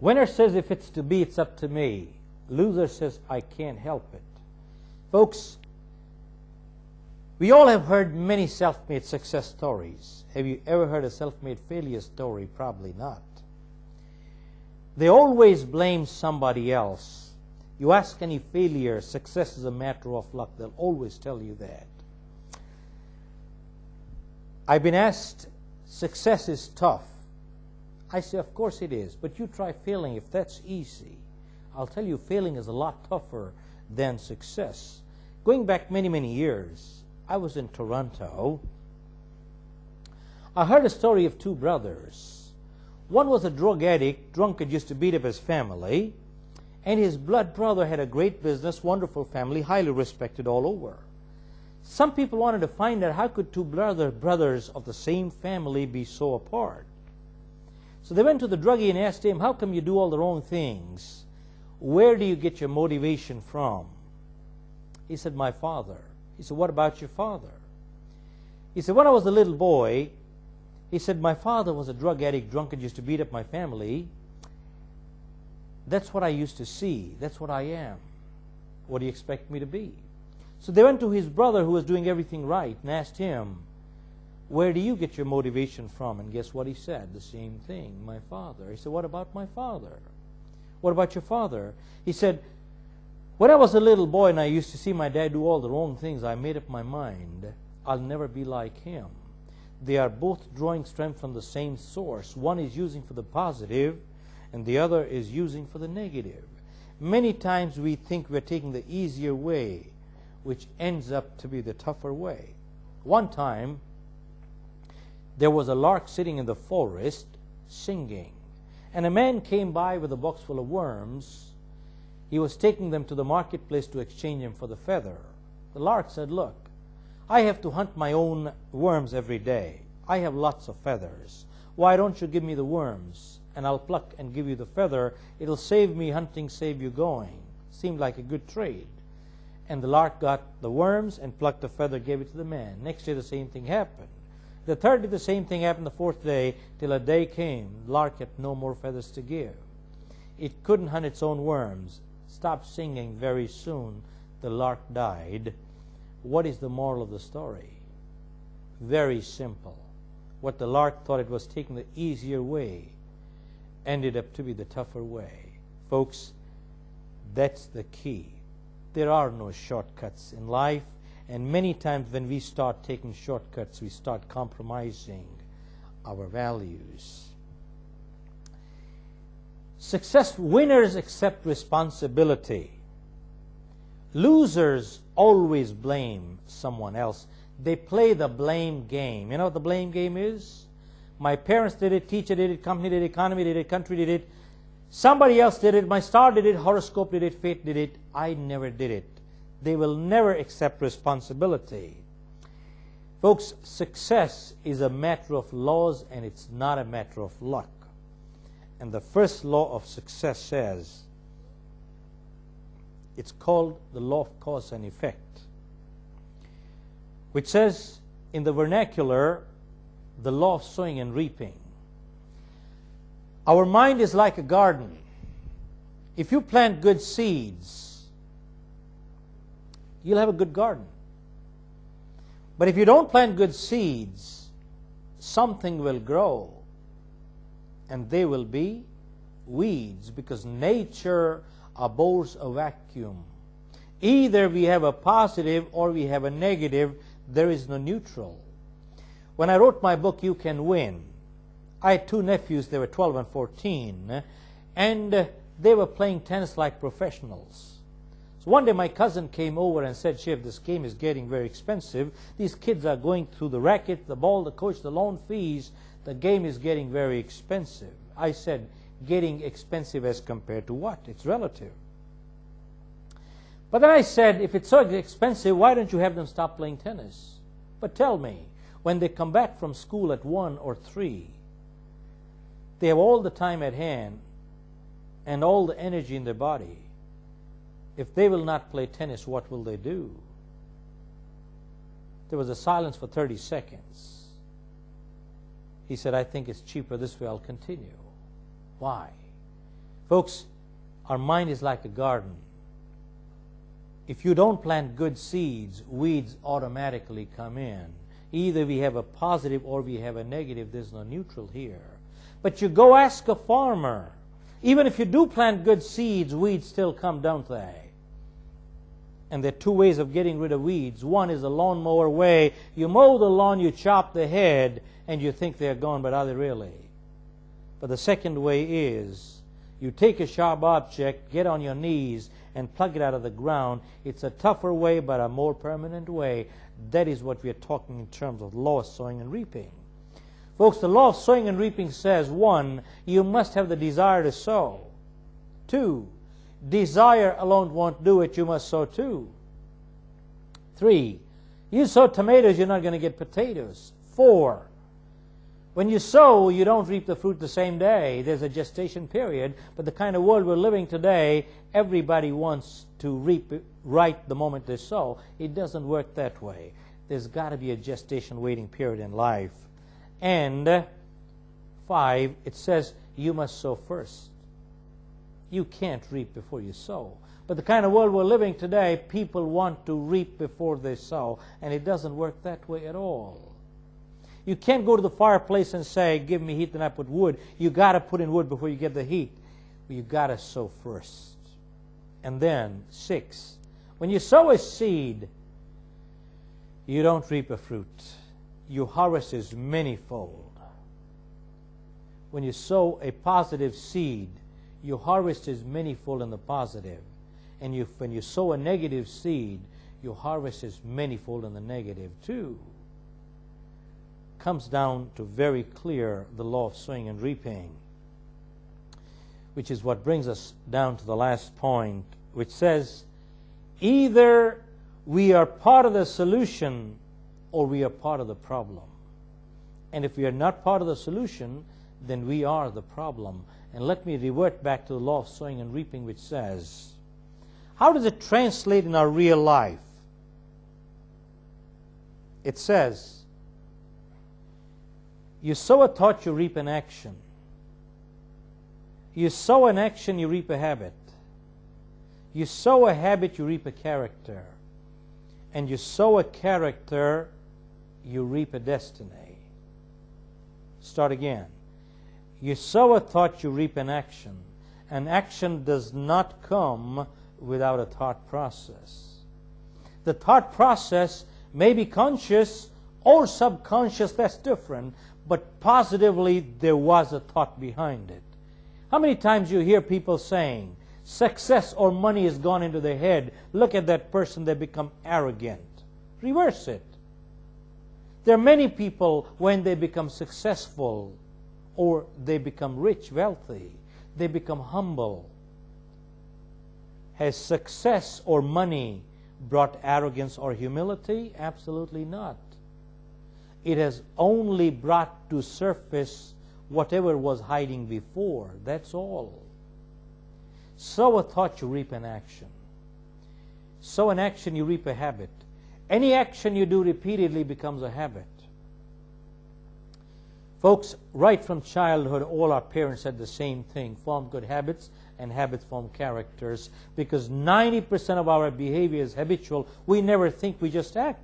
Winner says, if it's to be, it's up to me. Loser says, I can't help it. Folks, we all have heard many self-made success stories. Have you ever heard a self-made failure story? Probably not. They always blame somebody else. You ask any failure, success is a matter of luck. They'll always tell you that. I've been asked, success is tough. I say, of course it is, but you try failing if that's easy. I'll tell you, failing is a lot tougher than success. Going back many, many years, I was in Toronto. I heard a story of two brothers. One was a drug addict, drunkard, used to beat up his family, and his blood brother had a great business, wonderful family, highly respected all over. Some people wanted to find out how could two brothers of the same family be so apart. So they went to the druggie and asked him, how come you do all the wrong things? Where do you get your motivation from? He said, my father. He said, what about your father? He said, when I was a little boy, he said, my father was a drug addict, drunkard, used to beat up my family. That's what I used to see. That's what I am. What do you expect me to be? So they went to his brother who was doing everything right and asked him, where do you get your motivation from? And guess what he said? The same thing, my father. He said, what about my father? What about your father? He said, when I was a little boy and I used to see my dad do all the wrong things, I made up my mind, I'll never be like him. They are both drawing strength from the same source. One is using for the positive, and the other is using for the negative. Many times we think we're taking the easier way, which ends up to be the tougher way. One time, there was a lark sitting in the forest singing, and a man came by with a box full of worms. He was taking them to the marketplace to exchange them for the feather. The lark said, look, I have to hunt my own worms every day. I have lots of feathers. Why don't you give me the worms, and I'll pluck and give you the feather. It'll save me hunting, save you going. Seemed like a good trade. And the lark got the worms and plucked the feather, gave it to the man. Next day the same thing happened. The third day the same thing happened. The fourth day, till a day came, the lark had no more feathers to give. It couldn't hunt its own worms. Stopped singing very soon. The lark died. What is the moral of the story? Very simple. What the lark thought it was taking the easier way ended up to be the tougher way. Folks, that's the key. There are no shortcuts in life, and many times when we start taking shortcuts, we start compromising our values. Successful winners accept responsibility. Losers always blame someone else. They play the blame game. You know what the blame game is? My parents did it, teacher did it, company did it, economy did it, country did it. Somebody else did it, my star did it, horoscope did it, fate did it. I never did it. They will never accept responsibility. Folks, success is a matter of laws and it's not a matter of luck. And the first law of success says, it's called the law of cause and effect, which says in the vernacular, the law of sowing and reaping. Our mind is like a garden. If you plant good seeds, you'll have a good garden. But if you don't plant good seeds, something will grow, and they will be weeds, because nature abhors a vacuum. Either we have a positive or we have a negative. There is no neutral. When I wrote my book, You Can Win, I had two nephews. They were 12 and 14, and they were playing tennis like professionals. So one day my cousin came over and said, Chef, this game is getting very expensive. These kids are going through the racket, the ball, the coach, the loan fees. The game is getting very expensive. I said, getting expensive as compared to what? It's relative. But then I said, if it's so expensive, why don't you have them stop playing tennis? But tell me, when they come back from school at 1 or 3, they have all the time at hand and all the energy in their body. If they will not play tennis, what will they do? There was a silence for 30 seconds. He said, I think it's cheaper this way, I'll continue. Why? Folks, our mind is like a garden. If you don't plant good seeds, weeds automatically come in. Either we have a positive or we have a negative. There's no neutral here. But you go ask a farmer. Even if you do plant good seeds, weeds still come, don't they? And there are two ways of getting rid of weeds. One is the lawnmower way. You mow the lawn, you chop the head, and you think they're gone, but are they really? But the second way is you take a sharp object, get on your knees, and plug it out of the ground. It's a tougher way, but a more permanent way. That is what we are talking in terms of law of sowing and reaping. Folks, the law of sowing and reaping says, 1, you must have the desire to sow. 2, desire alone won't do it, you must sow too. 3, you sow tomatoes, you're not going to get potatoes. 4, when you sow, you don't reap the fruit the same day. There's a gestation period, but the kind of world we're living today, everybody wants to reap right the moment they sow. It doesn't work that way. There's got to be a gestation waiting period in life. And 5, it says you must sow first. You can't reap before you sow. But the kind of world we're living today, people want to reap before they sow, and it doesn't work that way at all. You can't go to the fireplace and say, give me heat, then I put wood. You got to put in wood before you get the heat. You got to sow first. And then 6, when you sow a seed, you don't reap a fruit. You harvest is manyfold. When you sow a positive seed, you harvest is manyfold in the positive. And when you sow a negative seed, you harvest is manyfold in the negative too. Comes down to very clear the law of sowing and reaping, which is what brings us down to the last point, which says either we are part of the solution or we are part of the problem. And if we are not part of the solution, then we are the problem. And let me revert back to the law of sowing and reaping, which says, how does it translate in our real life? It says, you sow a thought, you reap an action. You sow an action, you reap a habit. You sow a habit, you reap a character. And you sow a character, you reap a destiny. Start again. You sow a thought, you reap an action. An action does not come without a thought process. The thought process may be conscious or subconscious, that's different, but positively there was a thought behind it. How many times you hear people saying, success or money has gone into their head, look at that person, they become arrogant. Reverse it. There are many people, when they become successful or they become rich, wealthy, they become humble. Has success or money brought arrogance or humility? Absolutely not. It has only brought to surface whatever was hiding before. That's all. Sow a thought, you reap an action. Sow an action, you reap a habit. Any action you do repeatedly becomes a habit. Folks, right from childhood, all our parents said the same thing. Form good habits, and habits form characters. Because 90% of our behavior is habitual. We never think, we just act.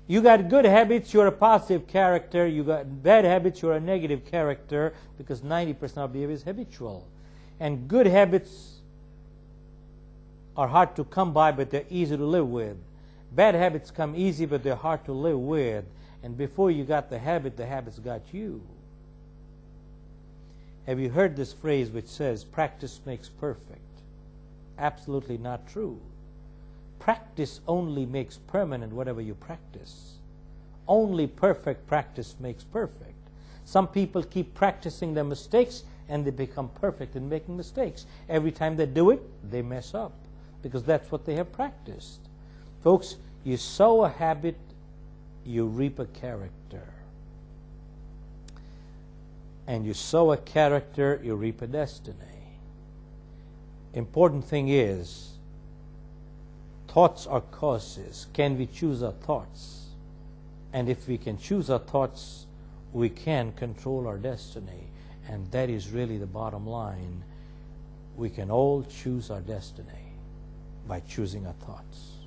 You got good habits, you're a positive character. You got bad habits, you're a negative character, because 90% of behavior is habitual. And good habits are hard to come by, but they're easy to live with. Bad habits come easy, but they're hard to live with. And before you got the habits got you. Have you heard this phrase which says, practice makes perfect? Absolutely not true. Practice only makes permanent whatever you practice. Only perfect practice makes perfect. Some people keep practicing their mistakes and they become perfect in making mistakes. Every time they do it, they mess up because that's what they have practiced. Folks, you sow a habit, you reap a character. And you sow a character, you reap a destiny. Important thing is, thoughts are causes. Can we choose our thoughts? And if we can choose our thoughts, we can control our destiny. And that is really the bottom line. we can all choose our destiny by choosing our thoughts.